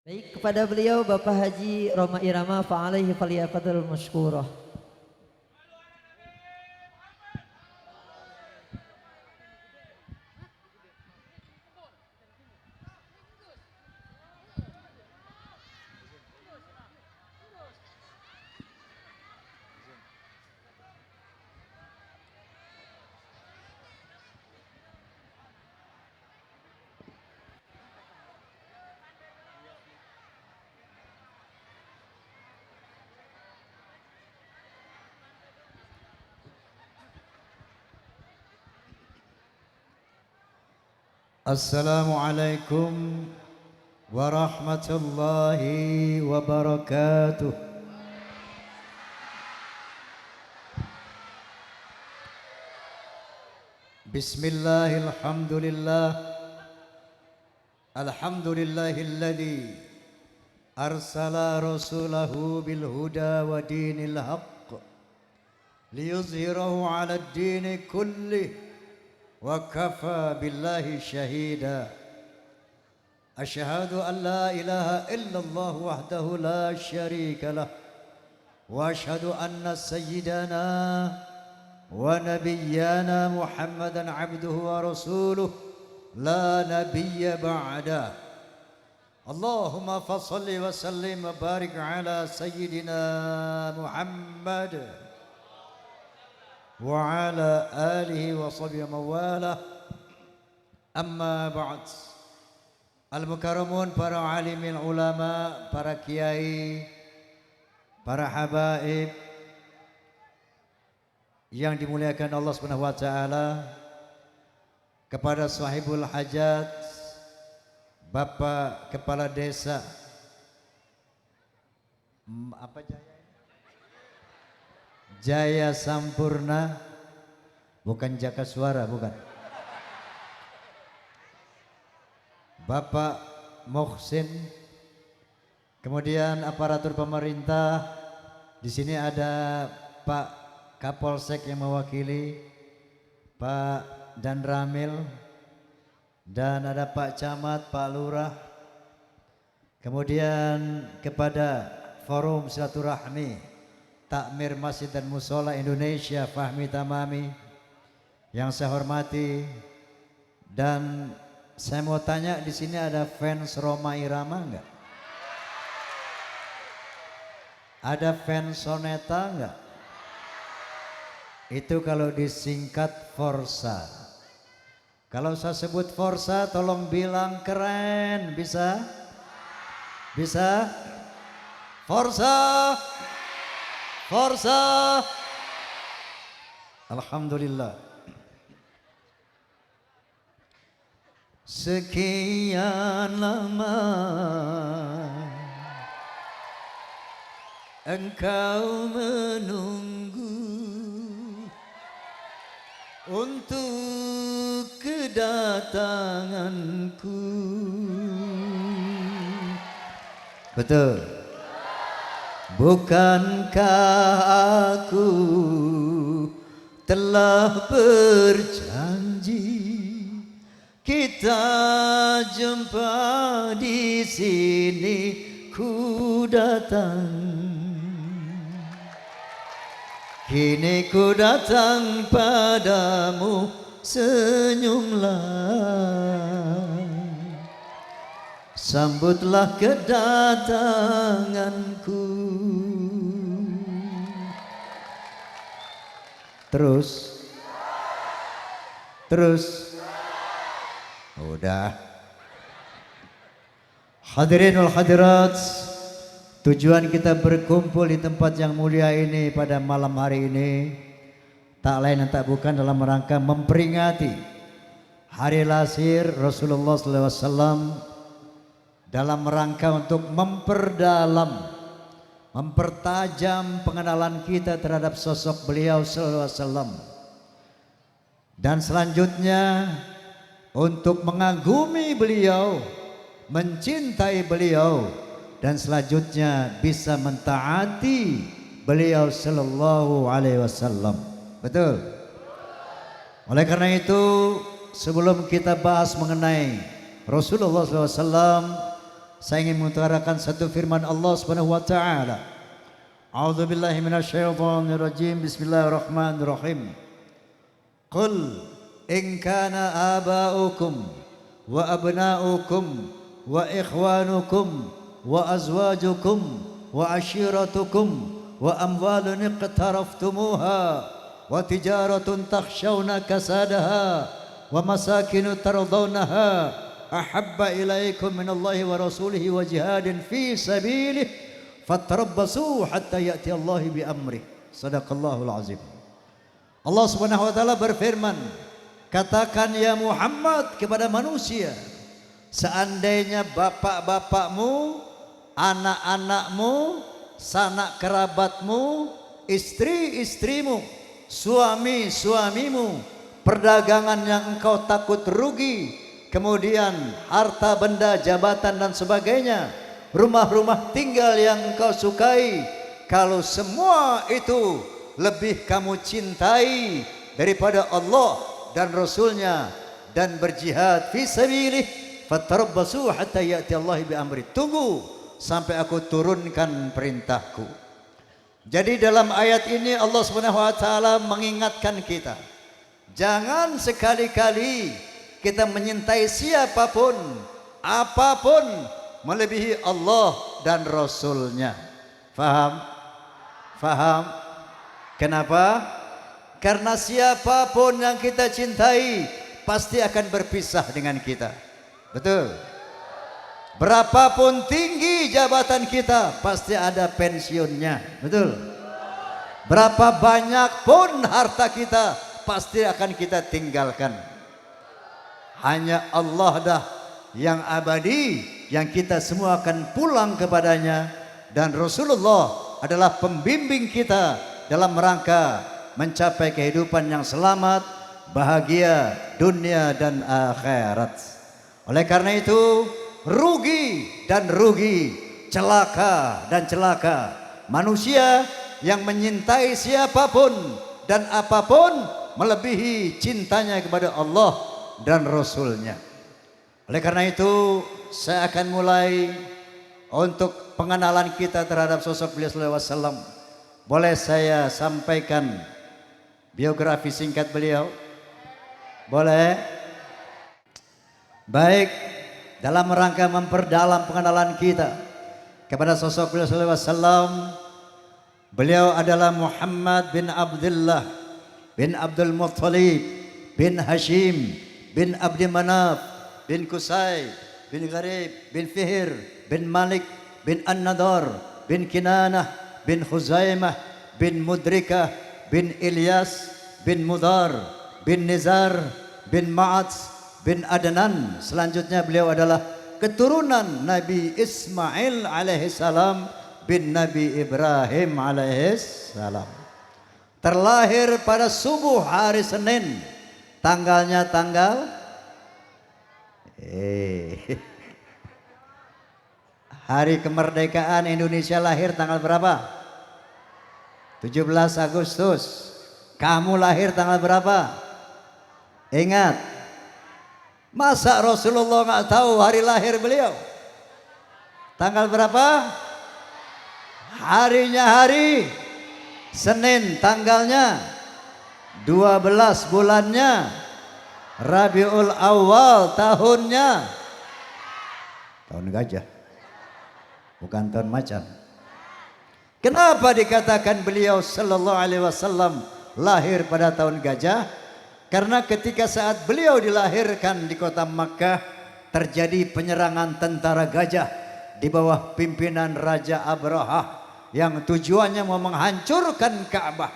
Baik, kepada beliau Bapak Haji Roma Irama fa'alaihi faliyafadul masykurah. Assalamualaikum warahmatullahi wabarakatuh. Bismillahirrahmanirrahim. Alhamdulillahilladzi arsala rasulahu bil huda wa dinil haqq liyuzhirahu 'alad dini kullih wa kafa billahi syahida. Asyhadu an la ilaha illallah wahdahu la syarika lah wa asyhadu anna sayyidana wa nabiyyana Muhammadan abduhu wa rasuluh la nabiyya ba'da. Allahumma fassalli wa sallim wa barik ala sayyidina Muhammad wa ala alihi wa sahbihi mawalah. Amma ba'd. Al-mukarramun, para alimin ulama, para kiai, para habaib yang dimuliakan Allah Subhanahu wa taala, kepada sahibul hajat, Bapak Kepala Desa apa Jaya Sampurna, bukan Jaka Suara, bukan. Bapak Muhsin, kemudian aparatur pemerintah. Di sini ada Pak Kapolsek yang mewakili, Pak Dan Ramil, dan ada Pak Camat, Pak Lurah. Kemudian kepada Forum Silaturahmi Takmir Masjid dan Musola Indonesia Fahmi Tamami yang saya hormati, dan saya mau tanya, di sini ada fans Roma Irama enggak? Ada fans Soneta enggak? Itu kalau disingkat Forsa. Kalau saya sebut Forsa, tolong bilang keren, bisa? Bisa? Forsa! Forza. Alhamdulillah. Sekian lama engkau menunggu untuk kedatanganku. Betul. Bukankah aku telah berjanji kita jumpa di sini, ku datang. Kini ku datang padamu, senyumlah. Sambutlah kedatanganku. Terus udah. Hadirin wal hadirat, tujuan kita berkumpul di tempat yang mulia ini pada malam hari ini tak lain dan tak bukan dalam rangka memperingati hari lahir Rasulullah SAW, dalam rangka untuk mempertajam pengenalan kita terhadap sosok beliau sallallahu alaihi wasallam, dan selanjutnya untuk mengagumi beliau, mencintai beliau, dan selanjutnya bisa mentaati beliau sallallahu alaihi wasallam. Betul? Oleh karena itu, sebelum kita bahas mengenai Rasulullah SAW, saya ingin mengutarakan satu firman Allah Subhanahu wa taala. A'udzubillahi minasyaitonirrajim. Bismillahirrahmanirrahim. Qul in kana aba'ukum wa abna'ukum wa ikhwanukum wa azwajukum wa ashiratukum wa amwalun iqtaraftumuha wa tijaratun takhshawna kasadaha wa masakinu tardawnaha ahabba ilaikum minallahi wa rasulihi wa jihadin fi sabilihi fatarabbasu hatta ya'ti Allahi bi amrih. Sadaqallahul azim. Allah Subhanahu wa taala berfirman, katakan ya Muhammad kepada manusia, seandainya bapak-bapakmu, anak-anakmu, sanak kerabatmu, istri-istrimu, suami-suamimu, perdagangan yang engkau takut rugi, kemudian harta benda, jabatan dan sebagainya, rumah-rumah tinggal yang engkau sukai, kalau semua itu lebih kamu cintai daripada Allah dan Rasulnya dan berjihad fi sabilih, fatarabbasu hatta ya'ti Allah bi amri. Tunggu sampai aku turunkan perintahku. Jadi dalam ayat ini Allah Subhanahu wa taala mengingatkan kita, jangan sekali-kali kita menyintai siapapun, apapun melebihi Allah dan Rasulnya. Faham? Faham? Kenapa? Karena siapapun yang kita cintai pasti akan berpisah dengan kita. Betul? Berapapun tinggi jabatan kita pasti ada pensiunnya. Betul? Berapa banyak pun harta kita pasti akan kita tinggalkan. Hanya Allah dah yang abadi, yang kita semua akan pulang kepadanya, dan Rasulullah adalah pembimbing kita dalam rangka mencapai kehidupan yang selamat, bahagia dunia dan akhirat. Oleh karena itu, rugi dan rugi, celaka dan celaka manusia yang menyintai siapapun dan apapun melebihi cintanya kepada Allah dan Rasulnya. Oleh karena itu, saya akan mulai untuk pengenalan kita terhadap sosok beliau sallallahu alaihi wasallam. Boleh saya sampaikan biografi singkat beliau? Boleh? Baik, dalam rangka memperdalam pengenalan kita kepada sosok beliau sallallahu alaihi wasallam, beliau adalah Muhammad bin Abdullah bin Abdul Muttalib bin Hashim bin Abdi Manaf bin Qusay bin Gharib bin Fihr bin Malik bin An-Nadar bin Kinanah bin Khuzaimah bin Mudrikah bin Ilyas bin Mudar bin Nizar bin Ma'ats bin Adnan. Selanjutnya beliau adalah keturunan Nabi Ismail alaihissalam bin Nabi Ibrahim alaihissalam. Terlahir pada subuh hari Senin, tanggalnya tanggal hari kemerdekaan Indonesia lahir tanggal berapa? 17 Agustus. Kamu lahir tanggal berapa? Ingat. Masa Rasulullah nggak tahu hari lahir beliau? Tanggal berapa? Harinya hari Senin, tanggalnya 12 bulannya Rabiul Awal, tahunnya tahun gajah, bukan tahun macan. Kenapa dikatakan beliau sallallahu alaihi wasallam lahir pada tahun gajah? Karena ketika saat beliau dilahirkan di kota Makkah, terjadi penyerangan tentara gajah di bawah pimpinan Raja Abrahah yang tujuannya mau menghancurkan Ka'bah.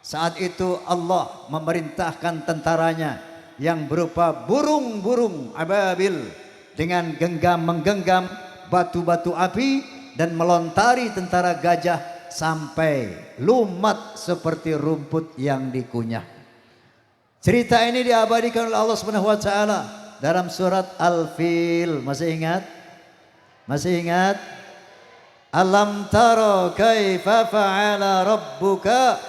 Saat itu Allah memerintahkan tentaranya yang berupa burung-burung ababil dengan menggenggam batu-batu api dan melontari tentara gajah sampai lumat seperti rumput yang dikunyah. Cerita ini diabadikan oleh Allah Subhanahu wa taala dalam surat Al-Fil. Masih ingat? Masih ingat? Alam tara kaifa fa'ala rabbuka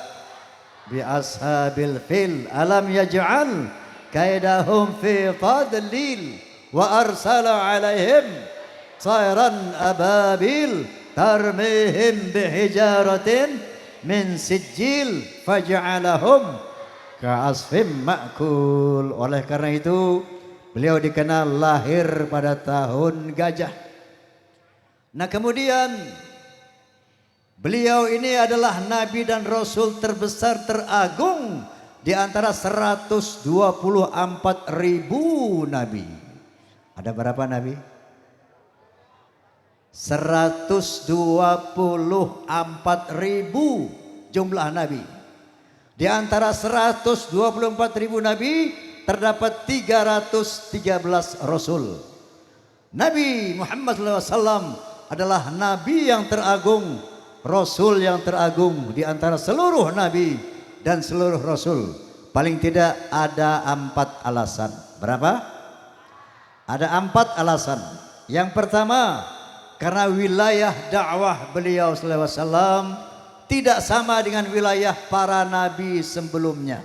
bi ashabil fil alam yaj'al kaidahum fi tadlil wa arsala alaihim Sayran ababil tarmihim bihijaratin min sijil faj'alahum ka'asfim ma'kul. Oleh karena itu beliau dikenal lahir pada tahun gajah. Nah kemudian beliau ini adalah nabi dan rasul terbesar teragung di antara 124.000 nabi. Ada berapa nabi? 124.000 jumlah nabi. Di antara 124.000 nabi terdapat 313 rasul. Nabi Muhammad SAW adalah nabi yang teragung, rasul yang teragung di antara seluruh nabi dan seluruh rasul. Paling tidak ada 4 alasan. Berapa? Ada 4 alasan. Yang pertama, karena wilayah dakwah beliau SAW tidak sama dengan wilayah para nabi sebelumnya.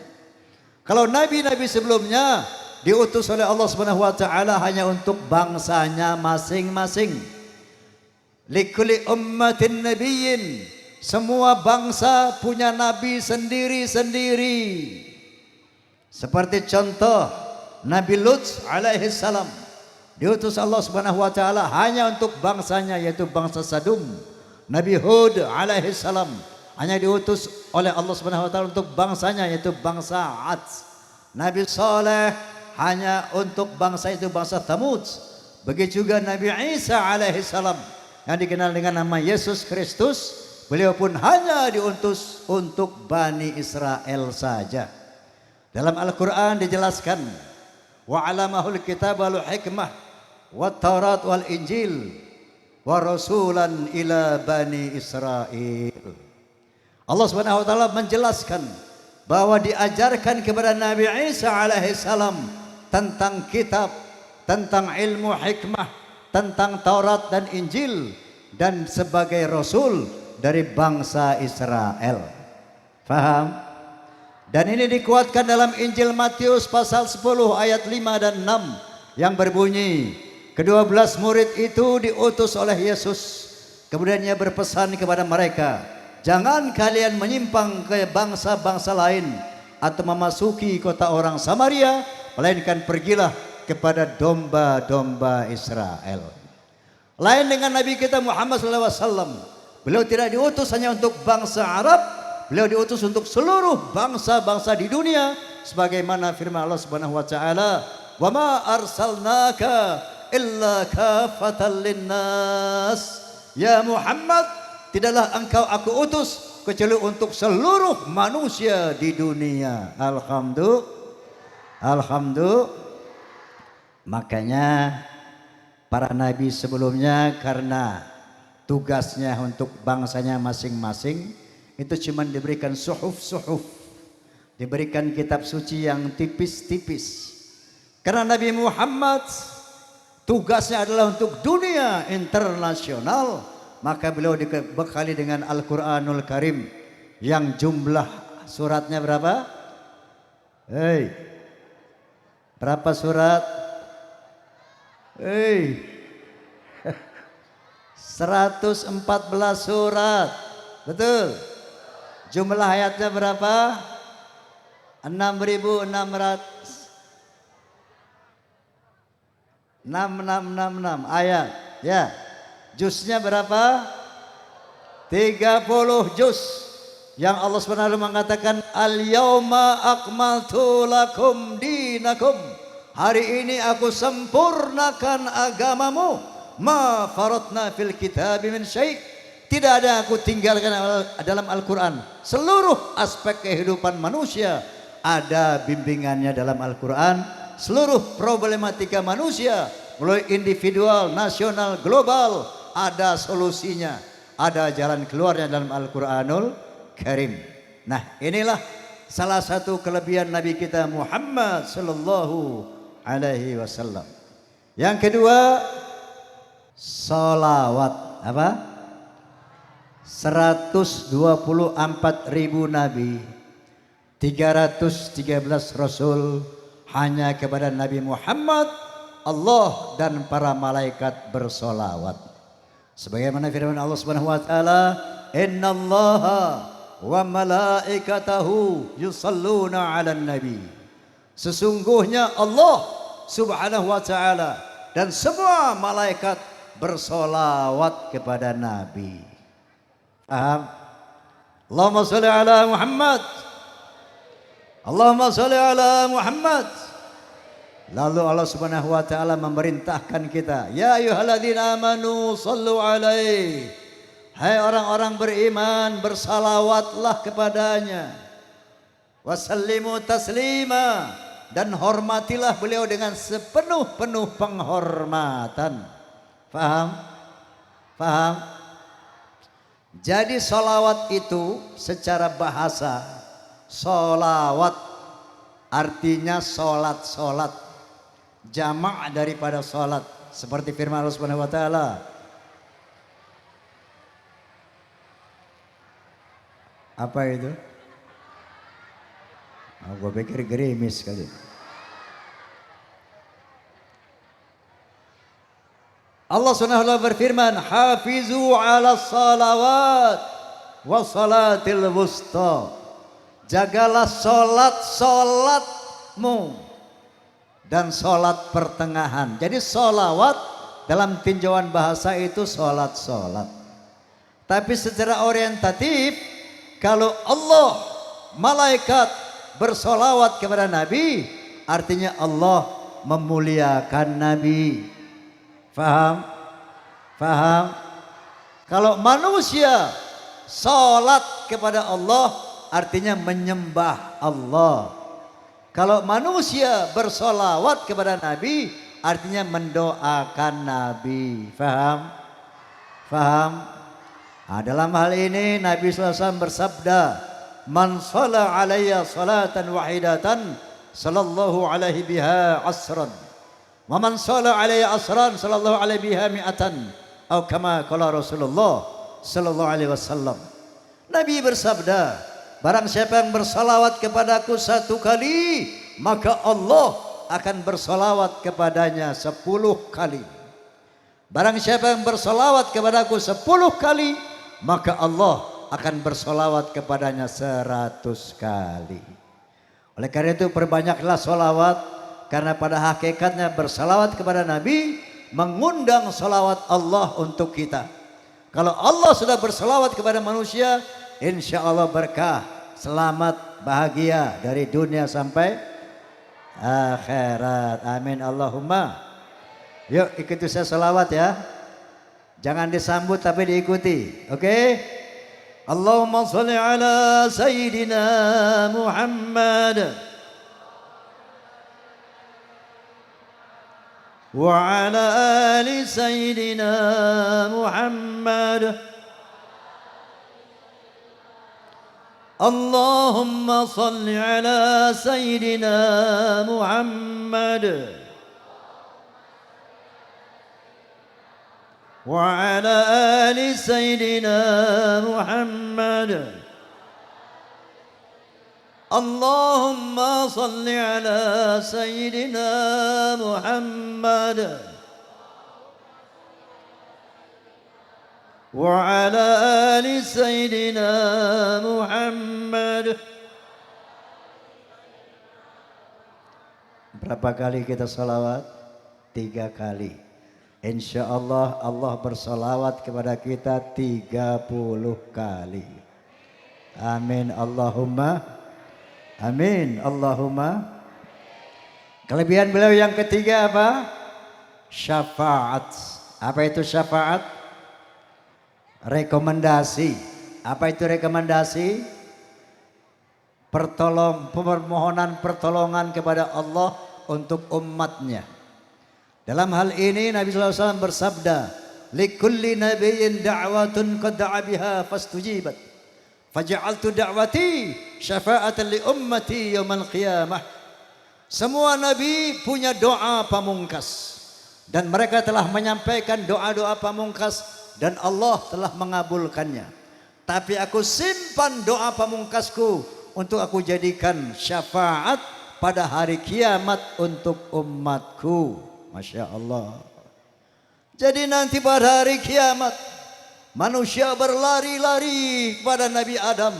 Kalau nabi-nabi sebelumnya diutus oleh Allah Subhanahu wa taala hanya untuk bangsanya masing-masing. Likulli ummatin nabiyyin, semua bangsa punya nabi sendiri-sendiri. Seperti contoh Nabi Lut alaihi salam diutus Allah Subhanahu wa taala hanya untuk bangsanya yaitu bangsa Sadum. Nabi Hud alaihi salam hanya diutus oleh Allah Subhanahu wa taala untuk bangsanya yaitu bangsa Ad. Nabi Saleh hanya untuk bangsa itu bangsa Thamud. Begitu juga Nabi Isa alaihi salam yang dikenal dengan nama Yesus Kristus, beliau pun hanya diutus untuk Bani Israel saja. Dalam Al-Qur'an dijelaskan wa 'allamahul kitaba wal hikmah wat Taurat wal Injil wa rasulan ila Bani Israel. Allah Subhanahu wa taala menjelaskan bahwa diajarkan kepada Nabi Isa alaihi salam tentang kitab, tentang ilmu hikmah, tentang Taurat dan Injil dan sebagai rasul dari bangsa Israel. Faham? Dan ini dikuatkan dalam Injil Matius pasal 10 ayat 5 dan 6 yang berbunyi, ke-12 murid itu diutus oleh Yesus. Kemudian ia berpesan kepada mereka, jangan kalian menyimpang ke bangsa-bangsa lain atau memasuki kota orang Samaria, melainkan pergilah kepada domba-domba Israel. Lain dengan Nabi kita Muhammad SAW, beliau tidak diutus hanya untuk bangsa Arab, beliau diutus untuk seluruh bangsa-bangsa di dunia, sebagaimana firman Allah Subhanahu wa taala, "Wa ma arsalnaka illa kafatan linnas." Ya Muhammad, tidaklah engkau aku utus kecuali untuk seluruh manusia di dunia. Alhamdulillah. Makanya para nabi sebelumnya karena tugasnya untuk bangsanya masing-masing itu cuma diberikan suhuf, diberikan kitab suci yang tipis-tipis. Karena Nabi Muhammad tugasnya adalah untuk dunia internasional, maka beliau dibekali dengan Al-Quranul Karim yang jumlah suratnya berapa? Berapa surat? 114 surat. Betul? Jumlah ayatnya berapa? 6.666 ayat. Ya. Juznya berapa? 30 juz. Yang Allah SWT mengatakan al-yauma akmaltu lakum dinakum. Hari ini aku sempurnakan agamamu. Ma faratna fil kitab min syai'. Tidak ada aku tinggalkan dalam Al-Quran. Seluruh aspek kehidupan manusia ada bimbingannya dalam Al-Quran. Seluruh problematika manusia, mulai individual, nasional, global, ada solusinya. Ada jalan keluarnya dalam Al-Quranul Karim. Nah, inilah salah satu kelebihan Nabi kita Muhammad sallallahu alaihi wasallam. Yang kedua, salawat. Apa? 124.000 nabi, 313 rasul, hanya kepada Nabi Muhammad Allah dan para malaikat bersolawat. Sebagaimana firman Allah Subhanahu wa taala, "Innallaha wa malaikatahu yusalluna 'alan nabi." Sesungguhnya Allah Subhanahu wa taala dan semua malaikat bersolawat kepada Nabi. Paham? Allahumma sholli ala Muhammad. Allahumma sholli ala Muhammad. Lalu Allah Subhanahu wa taala memerintahkan kita, ya ayyuhalladzina amanu shallu alaihi. Hai orang-orang beriman, bersalawatlah kepadanya. Wasallimu taslima, dan hormatilah beliau dengan sepenuh-penuh penghormatan. Paham? Paham? Jadi salawat itu secara bahasa, salawat artinya solat-solat, jamak daripada solat, seperti firman Allah Subhanahu wa taala. Apa itu? Oh, gue pikir gerimis kali. Allah Subhanahu wa taala berfirman, hafizu ala salawat wa salatil wusta. Jagalah solatmu dan solat pertengahan. Jadi solawat dalam tinjauan bahasa itu solat-solat. Tapi secara orientatif, kalau Allah, malaikat bersolawat kepada Nabi, artinya Allah memuliakan Nabi. Faham? Faham? Kalau manusia solat kepada Allah, artinya menyembah Allah. Kalau manusia bersolawat kepada Nabi, artinya mendoakan Nabi. Faham? Faham? Nah, dalam hal ini Nabi SAW bersabda, man shala alayya salatan wahidatan sallallahu alaihi biha asran, wa man shala alayya asran sallallahu alaihi biha mi'atan, atau kama qala Rasulullah sallallahu alaihi wasallam. Nabi bersabda, barang siapa yang bersalawat kepadaku 1 kali, maka Allah akan bersalawat kepadanya 10 kali. Barang siapa yang bersalawat kepadaku 10 kali, maka Allah akan bersolawat kepadanya 100 kali. Oleh karena itu perbanyaklah solawat, karena pada hakikatnya bersolawat kepada Nabi mengundang solawat Allah untuk kita. Kalau Allah sudah bersolawat kepada manusia, insya Allah berkah, selamat, bahagia dari dunia sampai akhirat. Amin Allahumma. Yuk ikuti saya solawat ya. Jangan disambut tapi diikuti. Oke? Allahumma sholli ala Sayyidina Muhammad wa ala ali Sayyidina Muhammad. Allahumma sholli ala Sayyidina Muhammad وعلى آل سيدنا محمد. اللهم صل على سيدنا محمد وعلى آل سيدنا محمد. Berapa kali kita salawat? 3 kali. Insya Allah Allah bersolawat kepada kita 30 kali. Amin Allahumma. Amin Allahumma. Kelebihan beliau yang ketiga apa? Syafaat. Apa itu syafaat? Rekomendasi. Apa itu rekomendasi? Permohonan pertolongan kepada Allah untuk umatnya. Dalam hal ini Nabi SAW bersabda, likulli nabiyyin da'watun qad da'a biha fastujibat, faja'altu da'wati syafa'atan li ummati yaumal qiyamah. Semua nabi punya doa pamungkas, dan mereka telah menyampaikan doa-doa pamungkas dan Allah telah mengabulkannya. Tapi aku simpan doa pamungkasku untuk aku jadikan syafaat pada hari kiamat untuk umatku. Masya Allah. Jadi nanti pada hari kiamat manusia berlari-lari kepada Nabi Adam,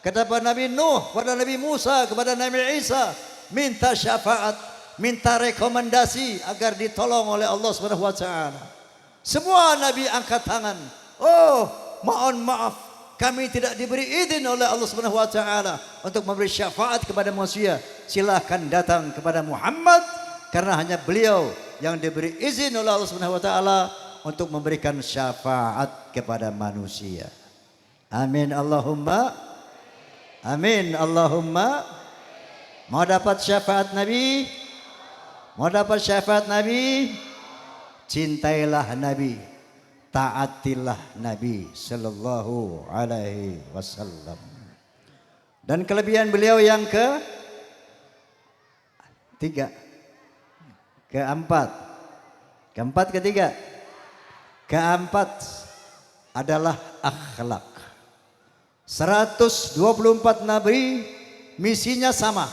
kepada Nabi Nuh, kepada Nabi Musa, kepada Nabi Isa, minta syafaat, minta rekomendasi agar ditolong oleh Allah Subhanahu wa taala. Semua nabi angkat tangan. Oh, mohon maaf, kami tidak diberi izin oleh Allah Subhanahu wa taala untuk memberi syafaat kepada manusia. Silakan datang kepada Muhammad karena hanya beliau yang diberi izin oleh Allah Subhanahu wa taala untuk memberikan syafaat kepada manusia. Amin Allahumma. Amin Allahumma. Mau dapat syafaat Nabi? Mau dapat syafaat Nabi? Cintailah Nabi, taatilah Nabi sallallahu alaihi wasallam. Dan kelebihan beliau yang keempat adalah akhlak. 124 nabi misinya sama.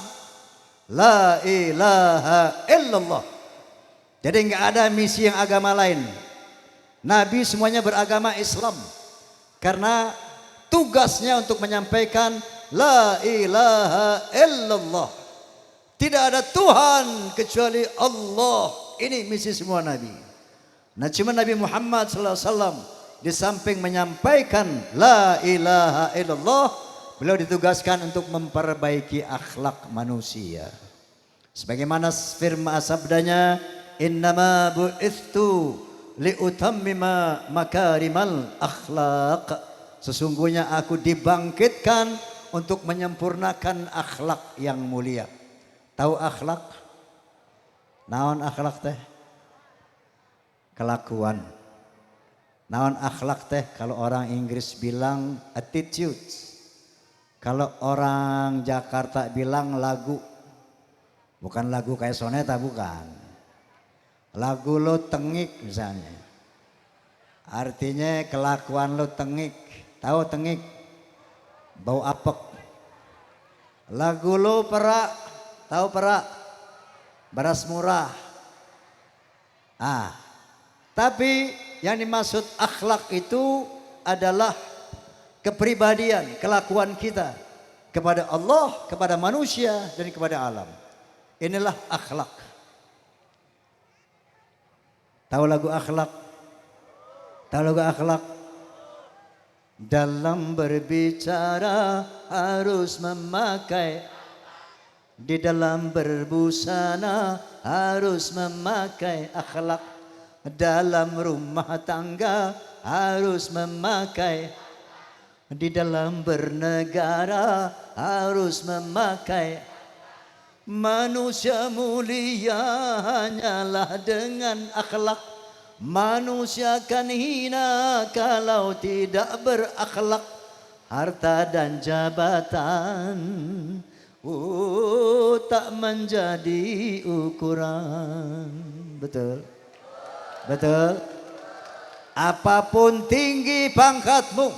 La ilaha illallah. Jadi enggak ada misi yang agama lain. Nabi semuanya beragama Islam. Karena tugasnya untuk menyampaikan la ilaha illallah. Tidak ada Tuhan kecuali Allah. Ini misi semua nabi. Nah, cuma Nabi Muhammad SAW di samping menyampaikan la ilaha illallah, beliau ditugaskan untuk memperbaiki akhlak manusia. Sebagaimana firman sabdanya, innama bu'ithtu liutammima makarimal akhlaq. Sesungguhnya aku dibangkitkan untuk menyempurnakan akhlak yang mulia. Tahu akhlak? Naon akhlak teh? Kelakuan. Naon akhlak teh? Kalau orang Inggris bilang attitude. Kalau orang Jakarta bilang lagu. Bukan lagu kayak soneta, bukan. Lagu lo tengik misalnya. Artinya kelakuan lo tengik. Tahu tengik? Bau apek. Lagu lo perak. Tahu perak? Beras murah. Tapi yang dimaksud akhlak itu adalah kepribadian, kelakuan kita kepada Allah, kepada manusia, dan kepada alam. Inilah akhlak. Tahu lagu akhlak? Tahu lagu akhlak? Dalam berbicara harus memakai, di dalam berbusana harus memakai akhlak, dalam rumah tangga harus memakai, di dalam bernegara harus memakai. Manusia mulia hanyalah dengan akhlak. Manusia akan hina kalau tidak berakhlak. Harta dan jabatan tak menjadi ukuran. Betul? Betul? Apapun tinggi pangkatmu,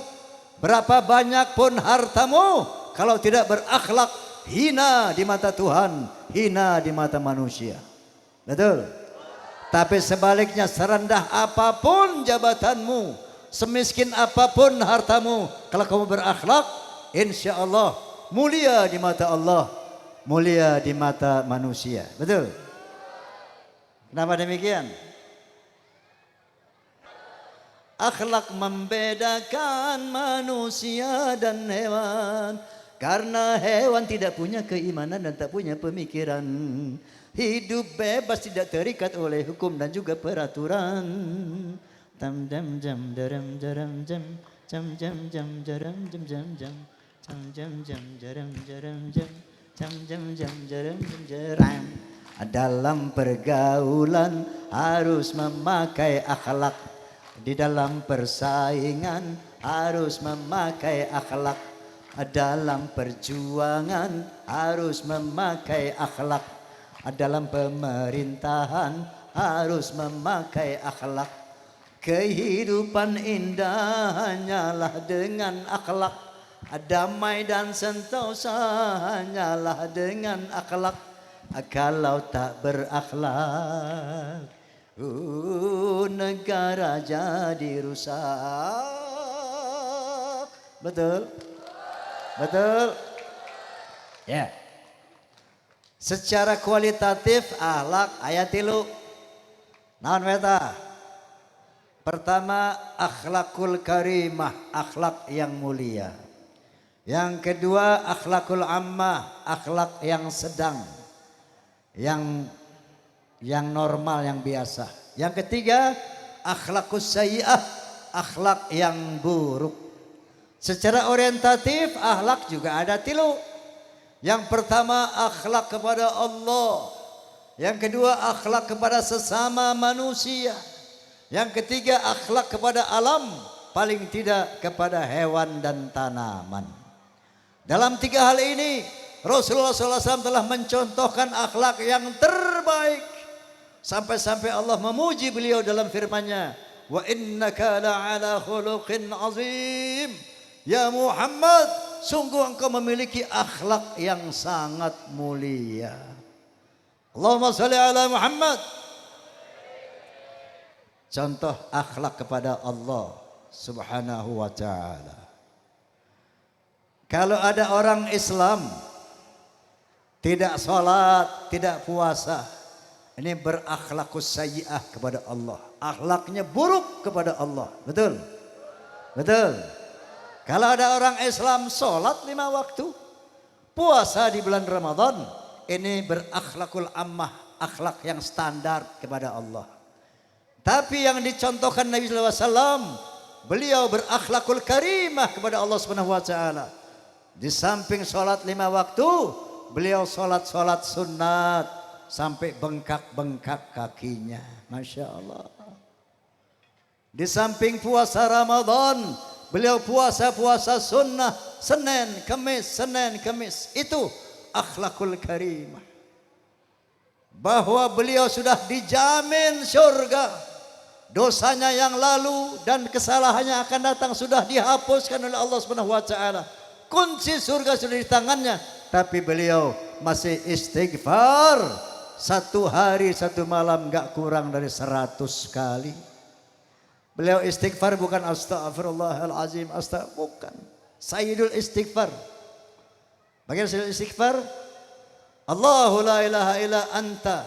berapa banyak pun hartamu, kalau tidak berakhlak, hina di mata Tuhan, hina di mata manusia. Betul? Tapi sebaliknya, serendah apapun jabatanmu, semiskin apapun hartamu, kalau kamu berakhlak, insya Allah mulia di mata Allah, mulia di mata manusia. Betul? Kenapa demikian? Akhlak membedakan manusia dan hewan. Karena hewan tidak punya keimanan dan tak punya pemikiran. Hidup bebas, tidak terikat oleh hukum dan juga peraturan. Tam jam jam daram jaram jam jam jam jam jaram jam jam jam jam jam jam jaram jaram jam jam jam jam jaram jam jaram. Dalam pergaulan harus memakai akhlak. Di dalam persaingan harus memakai akhlak. Dalam perjuangan harus memakai akhlak. Dalam pemerintahan harus memakai akhlak. Kehidupan indah hanyalah dengan akhlak. Damai dan sentosa hanyalah dengan akhlak. Kalau tak berakhlak, negara jadi rusak. Betul? Betul? Ya. Secara kualitatif akhlak ayat 3. Naon weta? Pertama, akhlakul karimah, akhlak yang mulia. Yang kedua, akhlakul ammah, akhlak yang sedang, yang normal, yang biasa. Yang ketiga, akhlakus sayyi'ah, akhlak yang buruk. Secara orientatif, akhlak juga ada 3. Yang pertama, akhlak kepada Allah. Yang kedua, akhlak kepada sesama manusia. Yang ketiga, akhlak kepada alam, paling tidak kepada hewan dan tanaman. Dalam 3 hal ini, Rasulullah SAW telah mencontohkan akhlak yang terbaik. Sampai-sampai Allah memuji beliau dalam firman-Nya, "Wa innaka la'ala khuluqin azim." Ya Muhammad, sungguh engkau memiliki akhlak yang sangat mulia. Allahumma shalli ala Muhammad. Contoh akhlak kepada Allah Subhanahu wa ta'ala. Kalau ada orang Islam tidak sholat, tidak puasa, ini berakhlakus sayyi'ah kepada Allah. Akhlaknya buruk kepada Allah. Betul? Betul? Kalau ada orang Islam sholat 5 waktu, puasa di bulan Ramadan, ini berakhlakul ammah, akhlak yang standar kepada Allah. Tapi yang dicontohkan Nabi SAW, beliau berakhlakul karimah kepada Allah Subhanahu wa ta'ala. Di samping sholat 5 waktu, beliau sholat sunat sampai bengkak-bengkak kakinya. Masya Allah. Di samping puasa Ramadan, beliau puasa sunnah Senin Kemis. Itu akhlakul karimah. Bahwa beliau sudah dijamin surga. Dosanya yang lalu dan kesalahannya akan datang sudah dihapuskan oleh Allah Subhanahu wa ta'ala. Kunci surga sudah di tangannya. Tapi beliau masih istighfar 1 hari 1 malam gak kurang dari 100 kali. Beliau istighfar bukan astagfirullahalazim, bukan. Sayyidul istighfar. Bagaimana sayyidul istighfar? Allahu la ilaha illa anta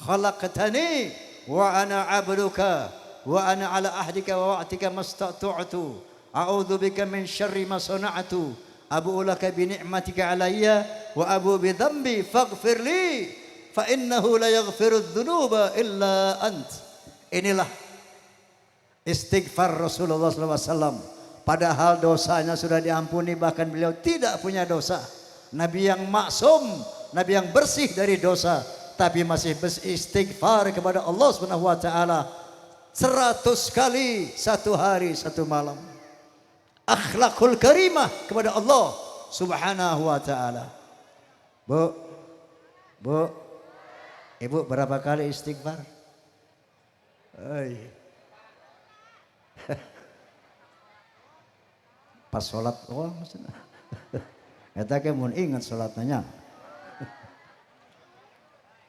khalaqtani wa ana abduka wa ana ala ahdika wa wa'tika mastata'tu a'udzu bika min syarri ma sana'tu abu'u laka bi ni'matika alayya wa abu bi dhanbi faghfir li fa innahu la yaghfiru dzunuba illa ant. Inilah istighfar Rasulullah SAW. Padahal dosanya sudah diampuni, bahkan beliau tidak punya dosa. Nabi yang maksum, Nabi yang bersih dari dosa, tapi masih beristighfar kepada Allah Subhanahu wa ta'ala 100 kali 1 hari 1 malam. Akhlakul karimah kepada Allah Subhanahu wa ta'ala. Bu, ibu berapa kali istighfar? Pas sholat, maksudnya. Kita kemun ingat sholatnya.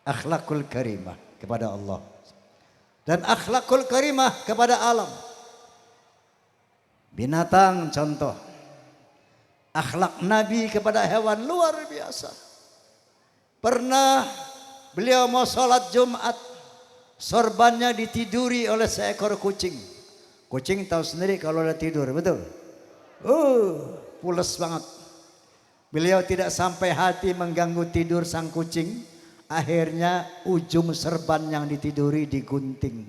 Akhlakul karimah kepada Allah dan akhlakul karimah kepada alam. Binatang contoh, akhlak Nabi kepada hewan luar biasa. Pernah beliau mau sholat Jumat, sorbannya ditiduri oleh seekor kucing. Kucing tahu sendiri kalau udah tidur, betul? Pules banget. Beliau tidak sampai hati mengganggu tidur sang kucing. Akhirnya ujung serban yang ditiduri digunting,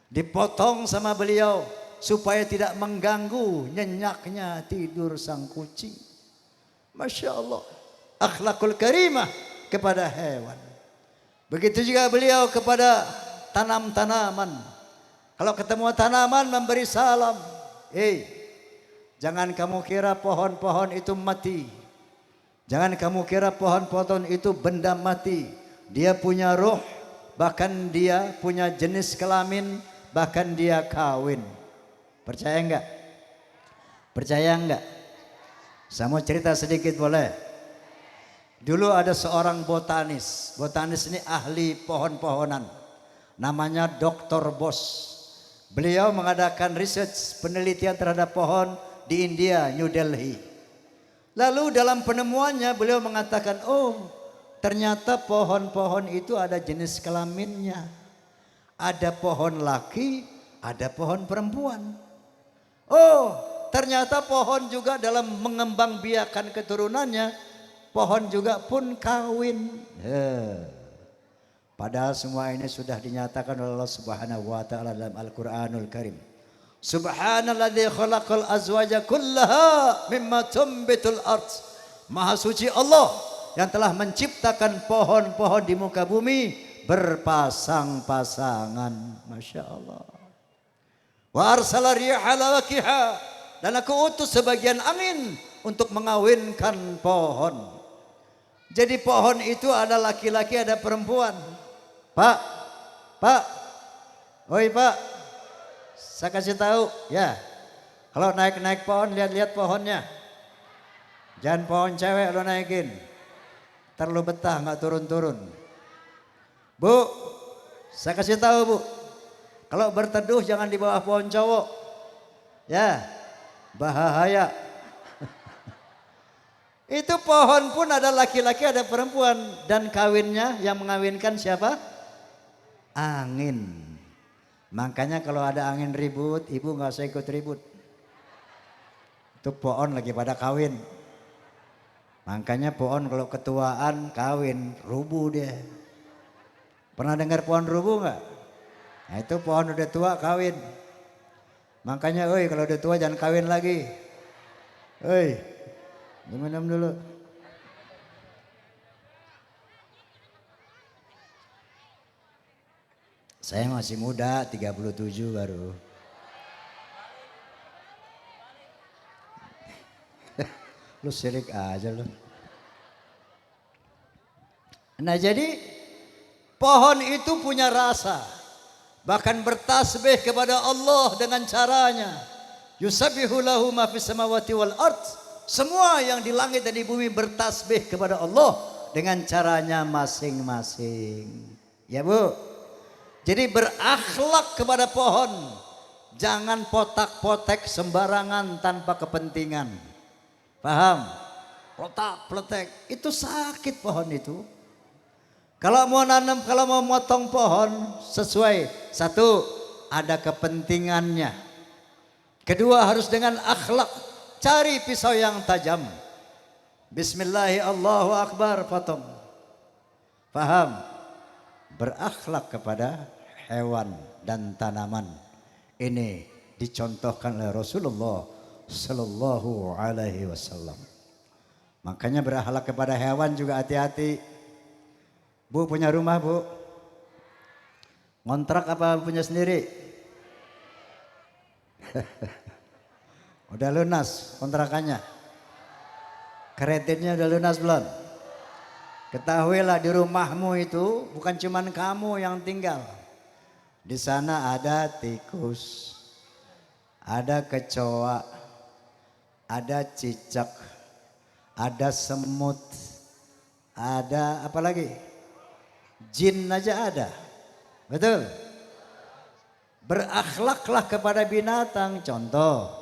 dipotong sama beliau supaya tidak mengganggu nyenyaknya tidur sang kucing. Masya Allah, akhlakul karimah kepada hewan. Begitu juga beliau kepada tanaman. Kalau ketemu tanaman memberi salam. Jangan kamu kira pohon-pohon itu mati. Jangan kamu kira pohon-pohon itu benda mati. Dia punya roh, bahkan dia punya jenis kelamin, bahkan dia kawin. Percaya enggak? Percaya enggak? Saya mau cerita sedikit boleh? Dulu ada seorang botanis. Botanis ini ahli pohon-pohonan. Namanya Dr. Bose. Beliau mengadakan research penelitian terhadap pohon di India, New Delhi. Lalu dalam penemuannya beliau mengatakan, oh ternyata pohon-pohon itu ada jenis kelaminnya. Ada pohon laki, ada pohon perempuan. Oh ternyata pohon juga dalam mengembangbiakan keturunannya, pohon juga pun kawin. Padahal semua ini sudah dinyatakan oleh Allah Subhanahu wa taala dalam Al-Qur'anul Karim. Subhanalladzi khalaqal azwaja kullaha mimma tumbitul ardh. Maha suci Allah yang telah menciptakan pohon-pohon di muka bumi berpasang-pasangan. Masya Allah. Wa arsala riha lawaqiha, dan aku utus sebagian angin untuk mengawinkan pohon. Jadi pohon itu ada laki-laki ada perempuan. Pak, oi Pak, saya kasih tahu ya, kalau naik-naik pohon lihat-lihat pohonnya, jangan pohon cewek lo naikin, terlalu betah nggak turun-turun. Bu, saya kasih tahu Bu, kalau berteduh jangan di bawah pohon cowok, ya bahaya. Itu pohon pun ada laki-laki ada perempuan, dan kawinnya yang mengawinkan siapa? Angin. Makanya kalau ada angin ribut, ibu nggak usah ikut ribut. Itu pohon lagi pada kawin. Makanya pohon kalau ketuaan kawin, rubuh dia. Pernah dengar pohon rubuh nggak? Nah itu pohon udah tua kawin. Makanya, oi kalau udah tua jangan kawin lagi. Oi, minum dulu. Saya masih muda, 37 baru. Lu sirik aja lu. Nah jadi pohon itu punya rasa. Bahkan bertasbih kepada Allah dengan caranya. Yusabbihu lahu ma fis samawati wal ard. Semua yang di langit dan di bumi bertasbih kepada Allah dengan caranya masing-masing. Ya Bu. Jadi berakhlak kepada pohon. Jangan potak-potek sembarangan tanpa kepentingan. Paham? Potak-potek itu sakit pohon itu. Kalau mau nanam, kalau mau motong pohon sesuai. Satu, ada kepentingannya. Kedua, harus dengan akhlak. Cari pisau yang tajam. Bismillahirrahmanirrahim, Allahu Akbar, potong. Paham? Berakhlak kepada hewan dan tanaman. Ini dicontohkan oleh Rasulullah Sallallahu Alaihi Wasallam. Makanya berakhlak kepada hewan juga hati-hati. Bu punya rumah Bu? Ngontrak apa punya sendiri? Udah lunas kontrakannya? Kreditnya udah lunas belum? Ketahuilah di rumahmu itu bukan cuman kamu yang tinggal. Di sana ada tikus, ada kecoa, ada cicak, ada semut, ada apa lagi? Jin aja ada. Betul? Berakhlaklah kepada binatang. Contoh,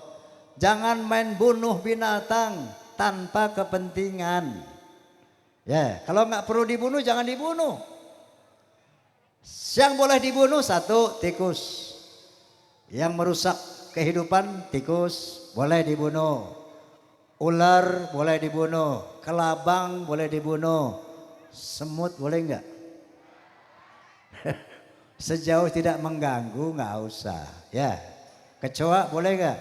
jangan main bunuh binatang tanpa kepentingan. Ya, kalau nggak perlu dibunuh jangan dibunuh. Yang boleh dibunuh satu, tikus. Yang merusak kehidupan, tikus boleh dibunuh. Ular boleh dibunuh. Kelabang boleh dibunuh. Semut boleh nggak? Sejauh tidak mengganggu nggak usah. Ya, kecoa boleh nggak?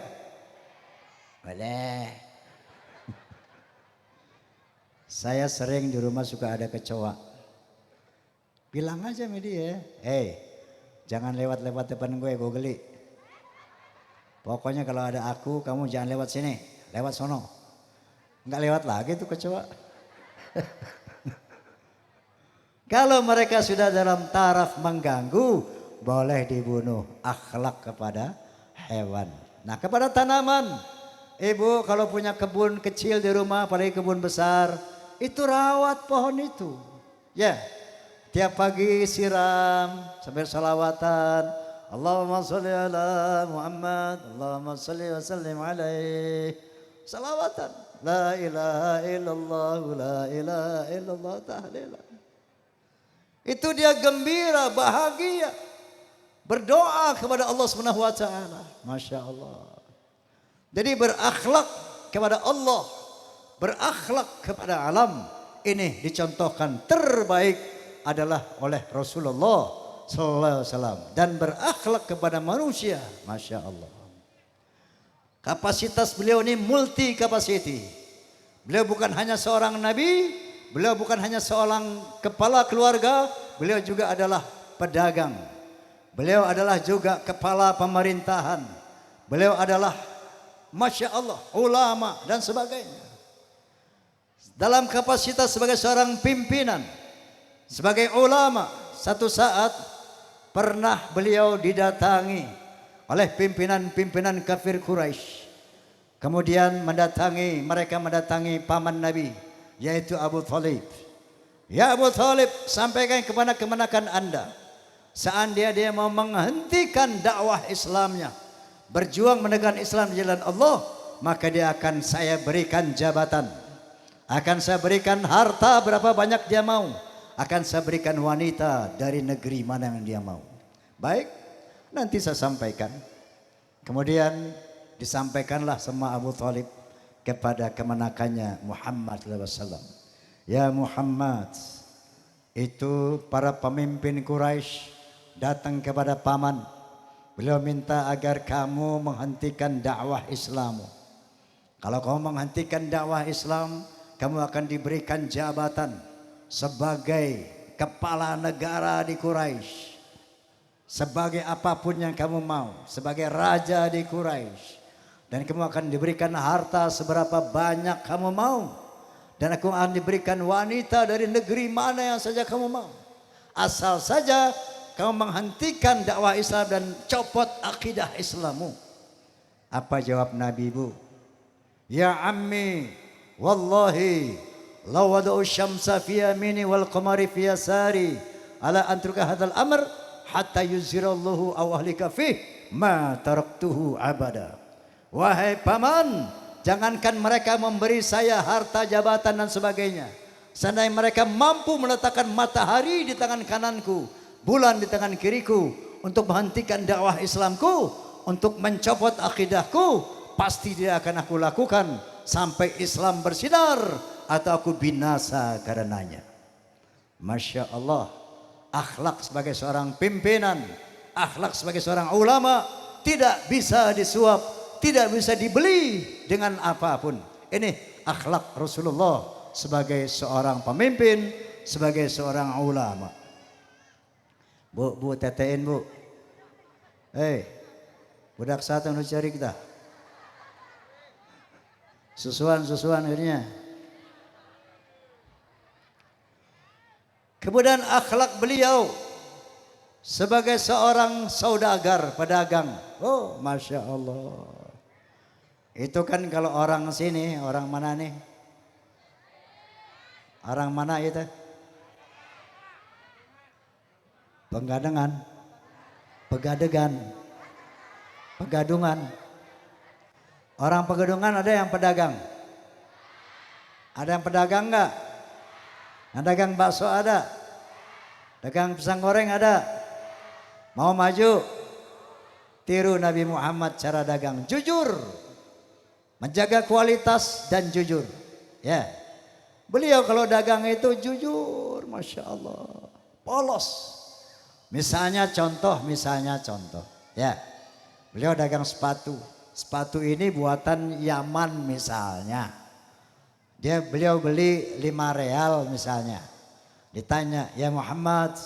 Boleh. Saya sering di rumah suka ada kecoa. Bilang aja sama dia, hey jangan lewat-lewat depan gue geli. Pokoknya kalau ada aku, kamu jangan lewat sini, lewat sono. Nggak lewat lagi tuh kecoa. Kalau mereka sudah dalam taraf mengganggu, boleh dibunuh. Akhlak kepada hewan. Nah kepada tanaman, ibu kalau punya kebun kecil di rumah, apalagi kebun besar, itu rawat pohon itu. Ya, tiap pagi siram sambil salawatan. Allahumma sholli ala Muhammad, Allahumma sholli wa sallim alaihi. Salawatan. La ilaha illallah, la ilaha illallah tahlilan. Itu dia gembira, bahagia. Berdoa kepada Allah Subhanahu wa taala. Masya Allah. Jadi berakhlak kepada Allah, berakhlak kepada alam. Ini dicontohkan terbaik adalah oleh Rasulullah sallallahu alaihi wasallam, dan berakhlak kepada manusia. Masya Allah. Kapasitas beliau ini multi kapasiti. Beliau bukan hanya seorang nabi, beliau bukan hanya seorang kepala keluarga, beliau juga adalah pedagang. Beliau adalah juga kepala pemerintahan. Beliau adalah Masya Allah, ulama dan sebagainya. Dalam kapasitas sebagai seorang pimpinan, sebagai ulama, satu saat pernah beliau didatangi oleh pimpinan-pimpinan kafir Quraisy. Kemudian mereka mendatangi paman Nabi, yaitu Abu Thalib. Ya Abu Thalib, sampaikan kepada kemenakan Anda, seandainya dia mau menghentikan dakwah Islamnya, berjuang menegakkan Islam di jalan Allah, maka dia akan saya berikan jabatan, akan saya berikan harta berapa banyak dia mau, akan saya berikan wanita dari negeri mana yang dia mau. Baik, nanti saya sampaikan. Kemudian disampaikanlah sama Abu Thalib kepada kemenakannya Muhammad SAW. Ya Muhammad, itu para pemimpin Quraisy datang kepada paman. Beliau minta agar kamu menghentikan dakwah Islammu. Kalau kamu menghentikan dakwah Islam, kamu akan diberikan jabatan sebagai kepala negara di Quraisy. Sebagai apapun yang kamu mau, sebagai raja di Quraisy. Dan kamu akan diberikan harta seberapa banyak kamu mau. Dan aku akan diberikan wanita dari negeri mana yang saja kamu mau. Asal saja kamu menghentikan dakwah Islam dan copot akidah Islammu. Apa jawab Nabi Bu? Ya ammi, wallahi law wada'u syamsa fi yamini wal qamari fi yasari ala antruka hadzal amr hatta yuzhirallahu aw ahlika fih ma taraktuhu abada. Wahai paman, jangankan mereka memberi saya harta, jabatan dan sebagainya. Seandainya mereka mampu meletakkan matahari di tangan kananku, bulan di tangan kiriku, untuk menghentikan dakwah Islamku, untuk mencopot akidahku, pasti tidak akan aku lakukan sampai Islam bersinar atau aku binasa karenanya. Masya Allah, akhlak sebagai seorang pimpinan, akhlak sebagai seorang ulama tidak bisa disuap, tidak bisa dibeli dengan apapun. Ini akhlak Rasulullah sebagai seorang pemimpin, sebagai seorang ulama. Bu, tetein bu. Budak satu yang cari kita. Susuan akhirnya. Kemudian akhlak beliau sebagai seorang saudagar, pedagang. Oh, Masya Allah. Itu kan kalau orang sini, orang mana nih? Orang mana itu? Penggadengan, pegadegan, pegadungan. Orang pegadungan ada yang pedagang. Ada yang pedagang enggak? Yang dagang bakso ada. Dagang pisang goreng ada. Mau maju? Tiru Nabi Muhammad cara dagang. Jujur. Menjaga kualitas dan jujur. Ya. Beliau kalau dagang itu jujur. Masya Allah. Polos. Misalnya contoh. Ya. Beliau dagang sepatu. Sepatu ini buatan Yaman misalnya. Beliau beli 5 real misalnya. Ditanya, ya Muhammad,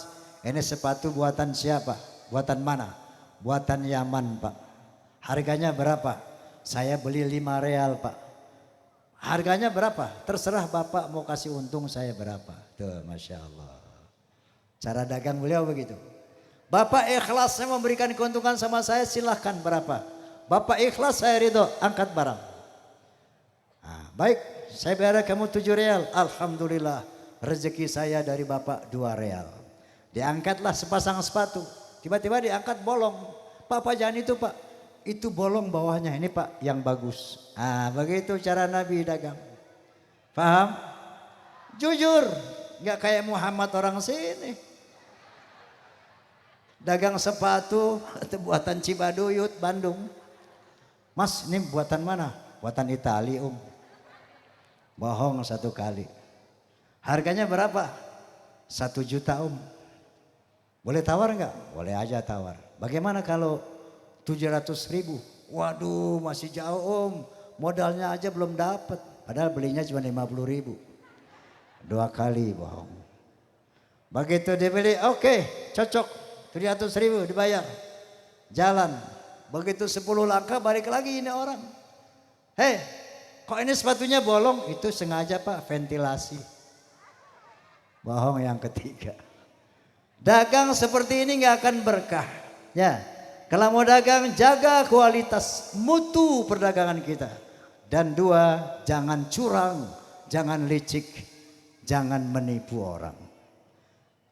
ini sepatu buatan siapa? Buatan mana? Buatan Yaman Pak. Harganya berapa? Saya beli 5 real Pak. Harganya berapa? Terserah Bapak mau kasih untung saya berapa. Tuh Masya Allah. Cara dagang beliau begitu. Bapak ikhlasnya memberikan keuntungan sama saya, silahkan berapa. Bapak ikhlas saya ridho, angkat barang. Nah, Baik, saya bayar kamu 7 real. Alhamdulillah, rezeki saya dari bapak 2 real. Diangkatlah sepasang sepatu. Tiba-tiba diangkat bolong. Pak jangan itu pak. Itu bolong bawahnya. Ini pak yang bagus. Ah, begitu cara Nabi dagang. Paham? Jujur. Nggak kayak Muhammad orang sini. Dagang sepatu itu buatan Cibaduyut, Bandung. Mas, ini buatan mana? Buatan Itali, Bohong 1 kali. Harganya berapa? 1 juta, Boleh tawar nggak? Boleh aja tawar. Bagaimana kalau 700.000? Waduh, masih jauh, Modalnya aja belum dapat. Padahal belinya cuma 50.000. 2 kali bohong. Begitu dibeli, oke, cocok. 700.000 dibayar. Jalan. Begitu 10 langkah balik lagi ini orang. Hei, kok ini sepatunya bolong? Itu sengaja pak, ventilasi. Bohong yang ketiga. Dagang seperti ini nggak akan berkah. Ya, kalau mau dagang jaga kualitas, mutu perdagangan kita. Dan 2, jangan curang, jangan licik, jangan menipu orang.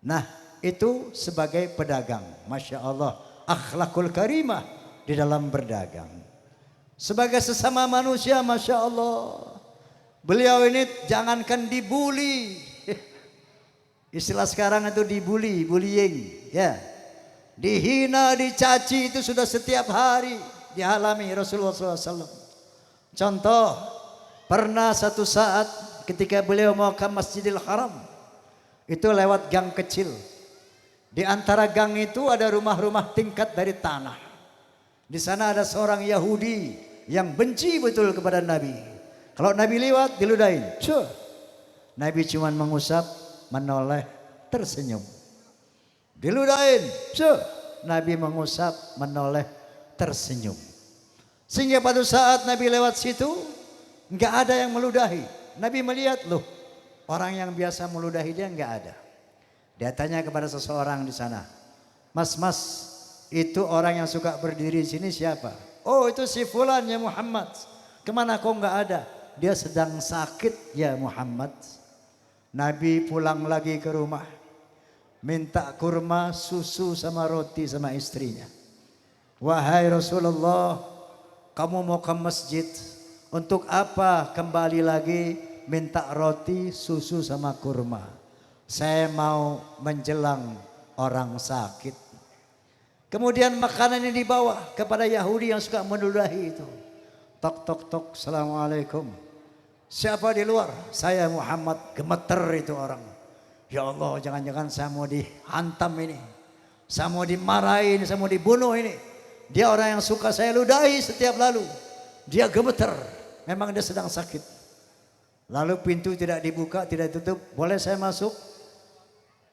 Nah, itu sebagai pedagang. Masya Allah, akhlakul karimah di dalam berdagang. Sebagai sesama manusia, Masya Allah, beliau ini jangankan dibully. Istilah sekarang itu dibully, bullying. Ya, dihina, dicaci itu sudah setiap hari dialami Rasulullah SAW. Contoh, pernah satu saat ketika beliau mau ke Masjidil Haram, itu lewat gang kecil. Di antara gang itu ada rumah-rumah tingkat dari tanah. Di sana ada seorang Yahudi yang benci betul kepada Nabi. Kalau Nabi lewat diludahin. Cuh. Nabi cuma mengusap, menoleh, tersenyum. Diludahin. Cuh. Nabi mengusap, menoleh, tersenyum. Sehingga pada saat Nabi lewat situ, nggak ada yang meludahi. Nabi melihat, loh, orang yang biasa meludahi dia nggak ada. Dia tanya kepada seseorang di sana, Mas, itu orang yang suka berdiri di sini siapa? Oh, itu si fulan ya Muhammad. Kemana kok nggak ada? Dia sedang sakit ya Muhammad. Nabi pulang lagi ke rumah, minta kurma, susu sama roti sama istrinya. Wahai Rasulullah, kamu mau ke masjid, untuk apa kembali lagi minta roti, susu sama kurma? Saya mau menjelang orang sakit. Kemudian makanan ini dibawa kepada Yahudi yang suka meludahi itu. Tok tok tok, assalamualaikum. Siapa di luar? Saya Muhammad. Gemeter itu orang. Ya Allah, jangan-jangan saya mau dihantam ini, saya mau dimarahin, saya mau dibunuh ini. Dia orang yang suka saya ludahi setiap lalu. Dia gemeter. Memang dia sedang sakit. Lalu pintu tidak dibuka, tidak tutup. Boleh saya masuk?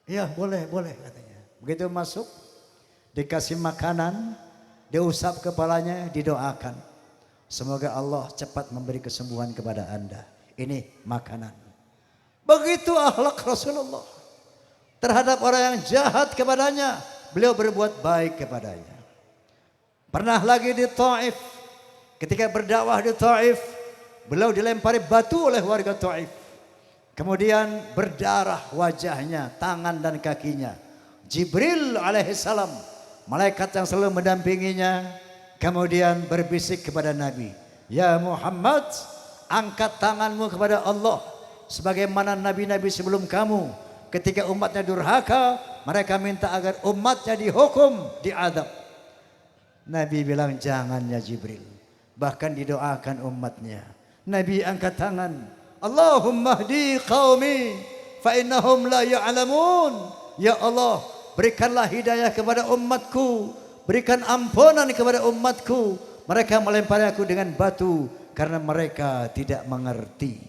Ya boleh katanya. Begitu masuk, dikasih makanan, diusap kepalanya, didoakan. Semoga Allah cepat memberi kesembuhan kepada Anda. Ini makanan. Begitu akhlak Rasulullah. Terhadap orang yang jahat kepadanya, beliau berbuat baik kepadanya. Pernah lagi di Taif, ketika berdakwah di Taif, beliau dilempari batu oleh warga Taif. Kemudian berdarah wajahnya, tangan dan kakinya. Jibril alaihissalam, malaikat yang selalu mendampinginya, kemudian berbisik kepada Nabi, ya Muhammad, angkat tanganmu kepada Allah. Sebagaimana nabi-nabi sebelum kamu, ketika umatnya durhaka, mereka minta agar umatnya dihukum, diadab. Nabi bilang jangan ya Jibril. Bahkan didoakan umatnya. Nabi angkat tangan, Allahumma hdi qaumi fa innahum la ya'lamun. Ya Allah, berikanlah hidayah kepada umatku, berikan ampunan kepada umatku. Mereka melempari aku dengan batu karena mereka tidak mengerti.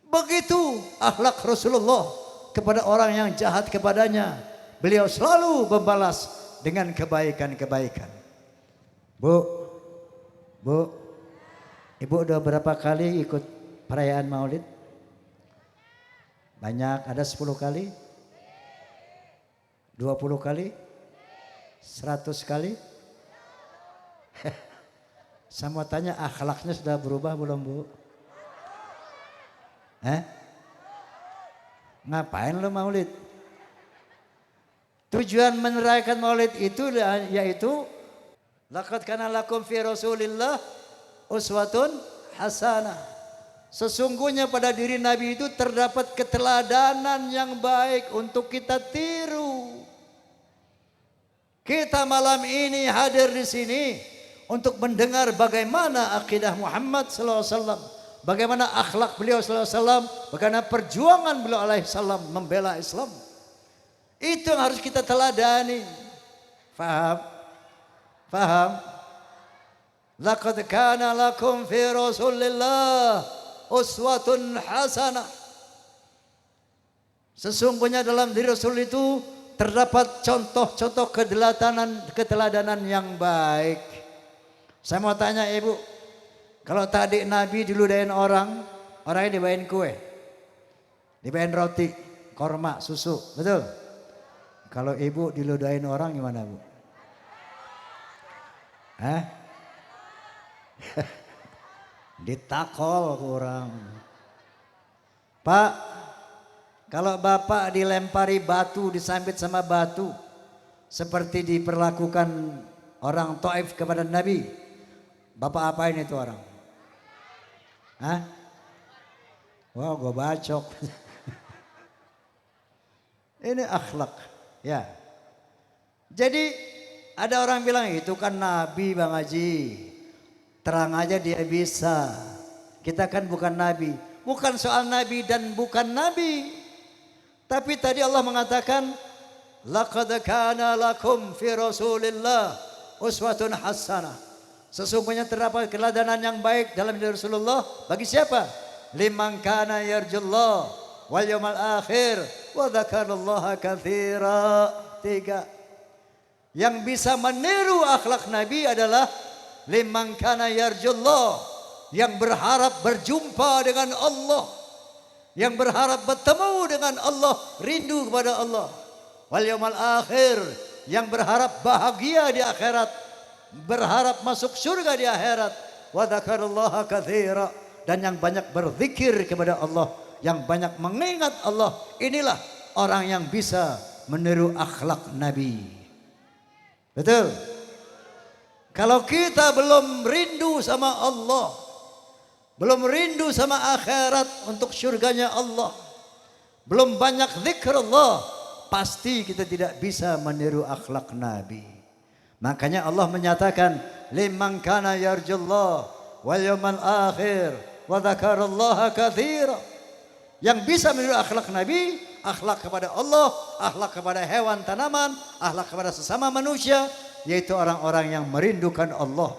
Begitu akhlak Rasulullah kepada orang yang jahat kepadanya. Beliau selalu membalas dengan kebaikan-kebaikan. Bu, Ibu udah berapa kali ikut perayaan Maulid? Banyak, ada 10 kali? 20 kali? 100 kali? Saya mau tanya, akhlaknya sudah berubah belum Bu? Eh? Ngapain lo maulid? Tujuan merayakan maulid itu yaitu laqad kana lakum fi Rasulillah uswatun hasanah. Sesungguhnya pada diri Nabi itu terdapat keteladanan yang baik untuk kita tiru. Kita malam ini hadir di sini untuk mendengar bagaimana akidah Muhammad sallallahu alaihi wasallam, bagaimana akhlak beliau sallallahu alaihi wasallam, bagaimana perjuangan beliau alaihi salam membela Islam. Itu yang harus kita teladani. Faham? Faham? Laqad kana lakum fi Rasulillah uswatun hasanah. Sesungguhnya dalam diri Rasul itu terdapat contoh-contoh keteladanan yang baik. Saya mau tanya ibu, kalau tadi Nabi diludahin orangnya dibawain kue, dibawain roti, korma, susu, betul? Kalau ibu diludahin orang gimana bu? Hah? Ditakol kurang. Pak, kalau bapak dilempari batu, disambit sama batu, seperti diperlakukan orang Taif kepada Nabi, bapak apain itu orang? Hah? Wah, gue bacok. Ini akhlak. Ya. Jadi ada orang bilang itu kan Nabi Bang Haji. Terang aja dia bisa. Kita kan bukan Nabi. Bukan soal Nabi dan bukan Nabi. Tapi tadi Allah mengatakan laqad kana lakum fi Rasulillah uswatun hasanah. Sesungguhnya terdapat keteladanan yang baik dalam diri Rasulullah bagi siapa? Liman kana yarjullah wal yawmal akhir wa dzakarallaha katsira. 3. Yang bisa meniru akhlak Nabi adalah liman kana yarjullah, yang berharap berjumpa dengan Allah, yang berharap bertemu dengan Allah, rindu kepada Allah. Wal yawmal akhir, yang berharap bahagia di akhirat, berharap masuk surga di akhirat. Wa dzakarallaha katsira, dan yang banyak berzikir kepada Allah, yang banyak mengingat Allah. Inilah orang yang bisa meniru akhlak Nabi. Betul? Kalau kita belum rindu sama Allah, belum rindu sama akhirat untuk surganya Allah, belum banyak zikr Allah, pasti kita tidak bisa meniru akhlak Nabi. Makanya Allah menyatakan liman kana yarjullah wal yawmal akhir wa dzakarallaha katsira. Yang bisa meniru akhlak Nabi, akhlak kepada Allah, akhlak kepada hewan, tanaman, akhlak kepada sesama manusia, yaitu orang-orang yang merindukan Allah,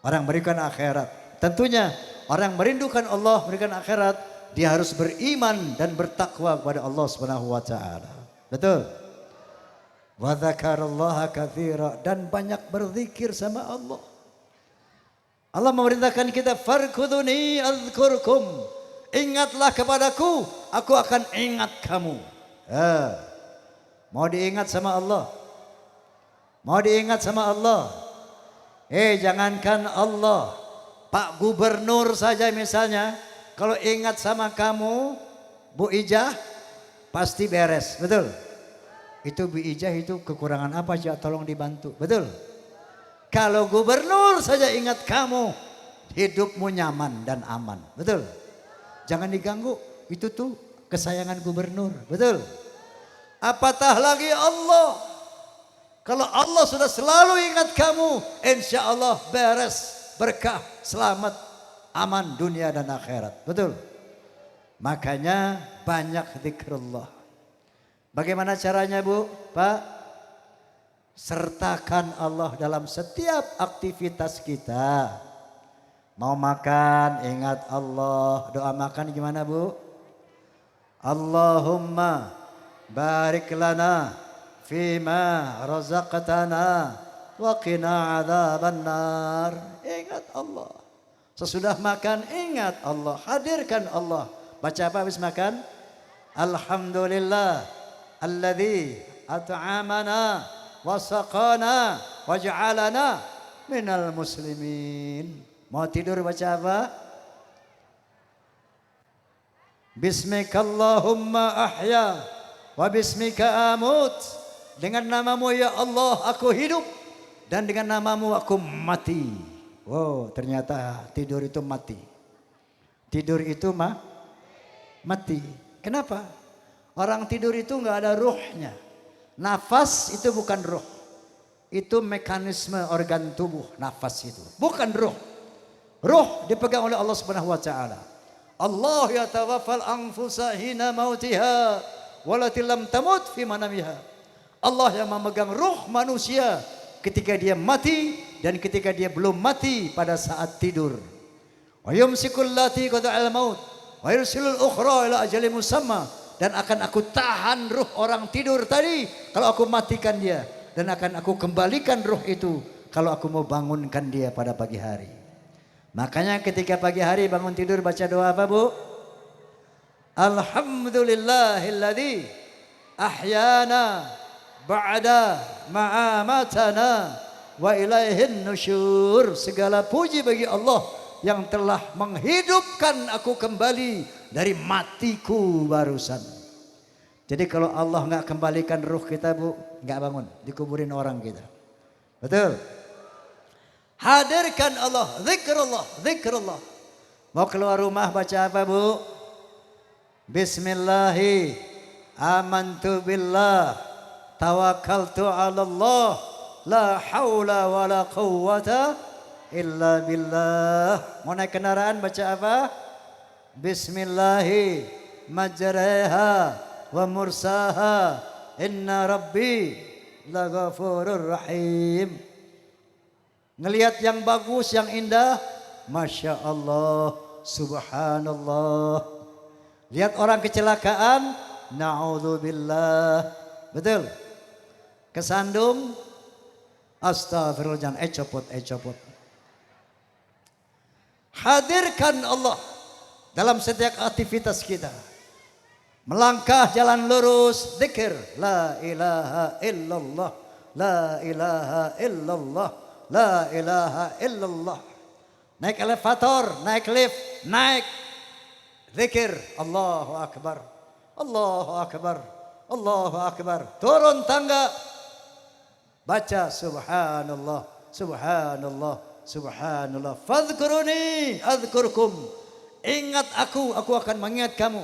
orang merindukan akhirat. Tentunya orang merindukan Allah, merindukan akhirat, dia harus beriman dan bertakwa kepada Allah Subhanahu wa taala. Betul? Wa dzakarallaha katsira, dan banyak berzikir sama Allah. Allah memerintahkan kita farkuduni azkurkum. Ingatlah kepadaku, aku akan ingat kamu. Mau diingat sama Allah? Mau diingat sama Allah? Jangankan Allah, Pak Gubernur saja misalnya, kalau ingat sama kamu, Bu Ijah, pasti beres, betul? Itu Bu Ijah itu kekurangan apa aja, tolong dibantu, betul? Kalau gubernur saja ingat kamu, hidupmu nyaman dan aman, betul? Jangan diganggu, itu tuh kesayangan gubernur, betul? Apatah lagi Allah. Kalau Allah sudah selalu ingat kamu, insya Allah beres, berkah, selamat, aman dunia dan akhirat, betul? Makanya banyak zikrullah. Bagaimana caranya Bu, Pak? Sertakan Allah dalam setiap aktivitas kita. Mau makan, ingat Allah. Doa makan gimana Bu? Allahumma barik lana fima razaqtana wa qina adzabannar. Ingat Allah. Sesudah makan ingat Allah, hadirkan Allah. Baca apa habis makan? Alhamdulillah alladzi at'amana wa saqana wa ja'alana minal muslimin. Mau tidur baca apa? Bismikallahumma ahya wa bismika amut. Dengan namamu ya Allah aku hidup dan dengan namamu aku mati. Wow, ternyata tidur itu mati. Tidur itu mati. Kenapa? Orang tidur itu nggak ada ruhnya. Nafas itu bukan ruh. Itu mekanisme organ tubuh, nafas itu. Bukan ruh. Ruh dipegang oleh Allah Subhanahu wa taala. Allah yatawaffal anfusa hina mautiha walati lam tamut fi manamiha. Allah yang memegang ruh manusia ketika dia mati dan ketika dia belum mati pada saat tidur. Wa yumsikul lati qada'al maut wa yursilul ukhra ila ajalin musamma. Dan akan aku tahan ruh orang tidur tadi kalau aku matikan dia, dan akan aku kembalikan ruh itu kalau aku mau bangunkan dia pada pagi hari. Makanya ketika pagi hari bangun tidur baca doa apa, Bu? Alhamdulillahilladzi ahyana ba'da ma'amatana wa ilaihin nusyur. Segala puji bagi Allah yang telah menghidupkan aku kembali dari matiku barusan. Jadi kalau Allah nggak kembalikan ruh kita, Bu, nggak bangun, dikuburin orang kita. Betul? Hadirkan Allah, zikrullah, zikrullah. Mau keluar rumah baca apa, Bu? Bismillahi amantu billah tawakkaltu ala Allah la haula wa la quwwata illa billah. Mau naik kendaraan baca apa? Bismillahi majraha wa mursaha inna rabbi laghafurur rahim. Ngelihat yang bagus, yang indah, Masya Allah, Subhanallah. Lihat orang kecelakaan, na'udzubillah. Betul? Kesandung, astagfirullah, jangan copot. Hadirkan Allah dalam setiap aktivitas kita. Melangkah jalan lurus, zikir, la ilaha illallah, la ilaha illallah, la ilaha illallah. Naik elevator, naik lift, naik, zikir, Allahu akbar, Allahu akbar, Allahu akbar. Turun tangga, baca subhanallah, subhanallah, subhanallah. Fadhkuruni adzkurkum. Ingat aku akan mengingat kamu.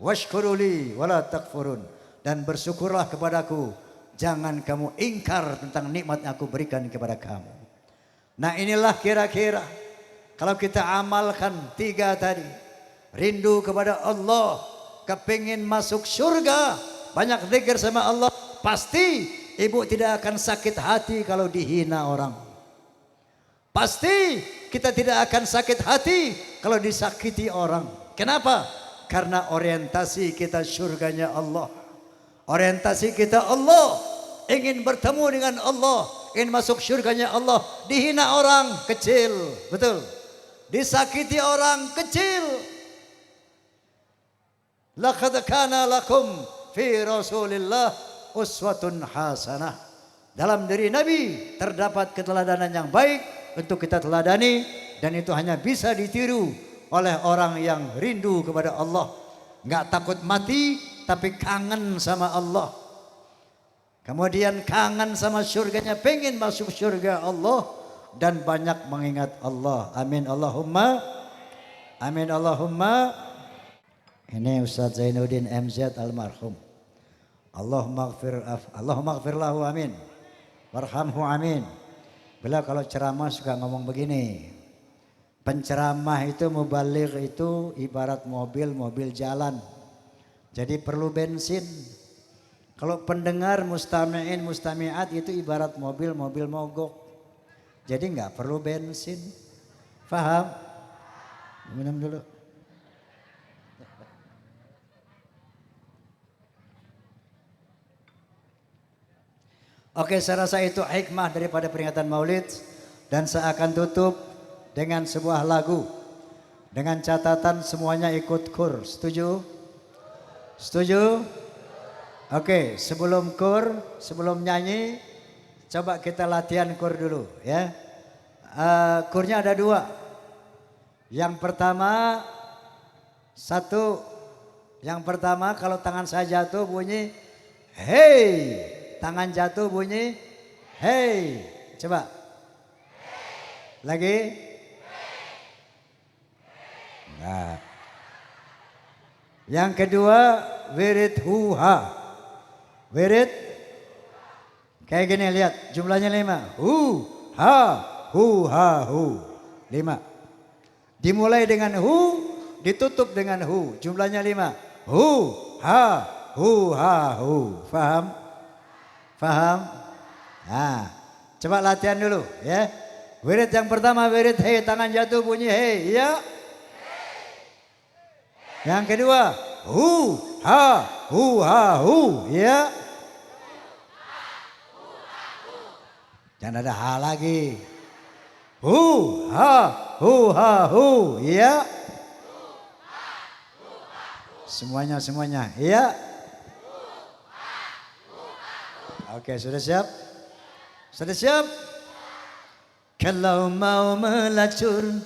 Washkuruli wala takfurun. Dan bersyukurlah kepadaku, jangan kamu ingkar tentang nikmat yang aku berikan kepada kamu. Nah, inilah kira-kira kalau kita amalkan 3 tadi. Rindu kepada Allah, kepingin masuk surga, banyak zikir sama Allah, pasti ibu tidak akan sakit hati kalau dihina orang. Pasti kita tidak akan sakit hati kalau disakiti orang. Kenapa? Karena orientasi kita surganya Allah. Orientasi kita Allah. Ingin bertemu dengan Allah. Ingin masuk surganya Allah. Dihina orang kecil. Betul. Disakiti orang kecil. Laqad kana lakum fi Rasulillah uswatun hasanah. Dalam diri Nabi terdapat keteladanan yang baik untuk kita teladani, dan itu hanya bisa ditiru oleh orang yang rindu kepada Allah. Nggak takut mati tapi kangen sama Allah. Kemudian kangen sama surganya, pengen masuk surga Allah, dan banyak mengingat Allah. Amin Allahumma. Amin Allahumma. Ini Ustaz Zainuddin MZ almarhum. Allahumma gfir lahu, amin. Warhamhu, amin. Beliau kalau ceramah suka ngomong begini. Penceramah itu, mubaligh itu ibarat mobil jalan. Jadi perlu bensin. Kalau pendengar mustami'in mustami'at itu ibarat mobil mogok. Jadi nggak perlu bensin. Faham? Minum dulu. Oke, saya rasa itu hikmah daripada peringatan Maulid, dan saya akan tutup dengan sebuah lagu dengan catatan semuanya ikut kur. Setuju? Setuju? Oke, sebelum kur, sebelum nyanyi, coba kita latihan kur dulu ya. Kurnya ada 2. Yang pertama, 1 Yang pertama kalau tangan saya jatuh bunyi hey. Tangan jatuh bunyi hey. Coba. Lagi. Nah. Yang kedua wirid huha. Wirid. Kayak gini lihat jumlahnya 5. Hu ha hu ha hu. 5. Dimulai dengan hu, ditutup dengan hu. Jumlahnya 5. Hu ha hu ha hu. Faham? Faham? Nah, coba latihan dulu ya. Wirid yang pertama wirid hey, tangan jatuh bunyi hey, ya. Yang kedua hu ha hu, ya. Jangan ada ha lagi. Hu ha hu, ya. Semuanya, iya. Oke, sudah siap? Sudah siap? Kalau mau melacur,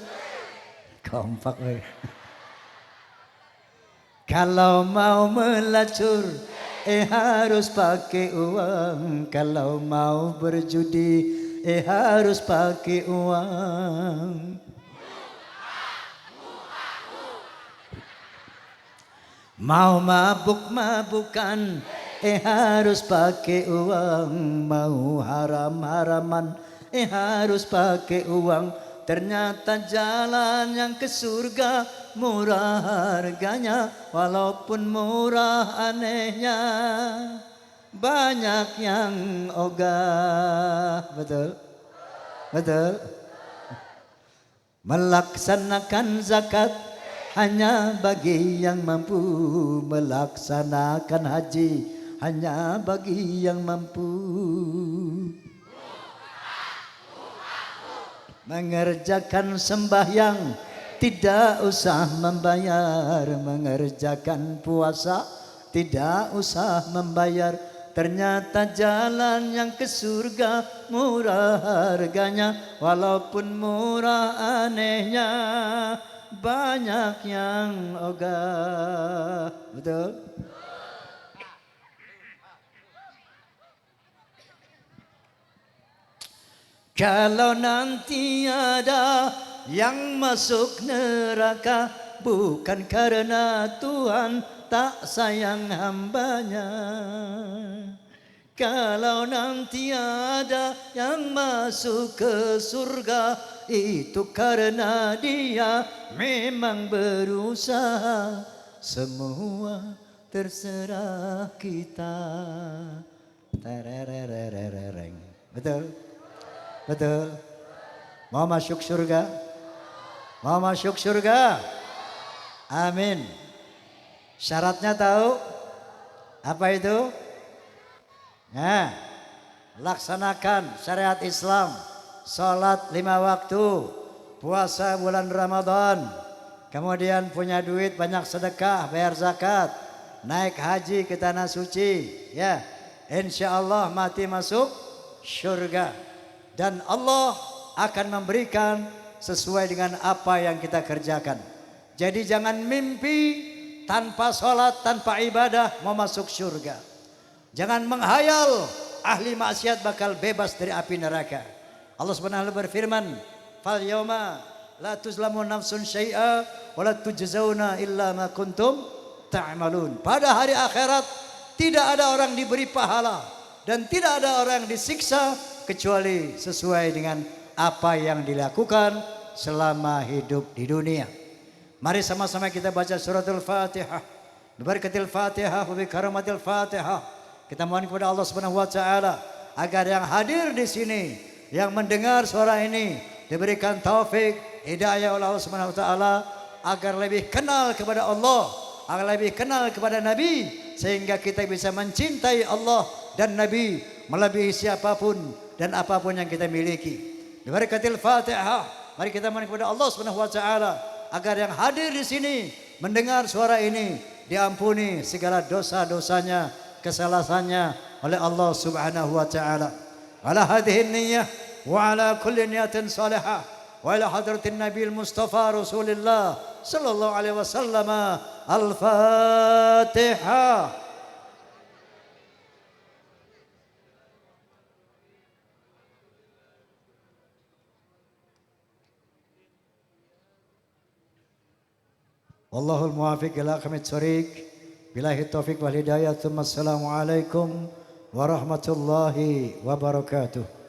kompak. Kalau mau melacur, harus pakai uang. Kalau mau berjudi, harus pakai uang. Mau mabuk-mabukan, harus pakai uang. Mau haram-haraman, harus pakai uang. Ternyata jalan yang ke surga murah harganya, walaupun murah anehnya banyak yang ogah. Betul? Betul? Melaksanakan zakat hanya bagi yang mampu, melaksanakan haji hanya bagi yang mampu. Mengerjakan sembahyang tidak usah membayar, mengerjakan puasa tidak usah membayar. Ternyata jalan yang ke surga murah harganya, walaupun murah anehnya banyak yang ogah. Betul? Kalau nanti ada yang masuk neraka, bukan karena Tuhan tak sayang hambanya. Kalau nanti ada yang masuk ke surga, itu karena dia memang berusaha. Semua terserah kita. Tererererereng. Betul? Betul? Mau masuk surga? Mau masuk surga? Amin. Syaratnya tahu? Apa itu? Nah, laksanakan syariat Islam. Salat 5 waktu. Puasa bulan Ramadan. Kemudian punya duit banyak sedekah, bayar zakat. Naik haji ke tanah suci. Ya, insya Allah mati masuk surga. Dan Allah akan memberikan sesuai dengan apa yang kita kerjakan. Jadi jangan mimpi tanpa sholat, tanpa ibadah mau masuk surga. Jangan menghayal ahli maksiat bakal bebas dari api neraka. Allah Subhanahu berfirman, "Fal yauma la tuzlamu nafsun syai'a wa la tujzauna illa ma kuntum ta'malun." Pada hari akhirat tidak ada orang diberi pahala dan tidak ada orang disiksa kecuali sesuai dengan apa yang dilakukan selama hidup di dunia. Mari sama-sama kita baca suratul Fatihah. Bibarakatil Fatihah wa bikaramatil Fatihah. Kita mohon kepada Allah Subhanahu wa taala agar yang hadir di sini, yang mendengar suara ini diberikan taufik, hidayah oleh Allah Subhanahu wa taala agar lebih kenal kepada Allah, agar lebih kenal kepada Nabi, sehingga kita bisa mencintai Allah dan Nabi melebihi siapapun dan apapun yang kita miliki. Bibarakatil Fatihah. Mari kita mohon kepada Allah Subhanahu wa taala agar yang hadir di sini mendengar suara ini diampuni segala dosa-dosanya, kesalahannya oleh Allah Subhanahu wa taala. Ala hadhihi niyyah wa ala kulli niyatin salihah وإلى حضرة النبي المصطفى رسول الله صلى الله عليه وسلم. الفاتحة. والله الموافق إلى أقم الطريق. بالله التوفيق والهداية. ثم السلام عليكم ورحمة الله وبركاته.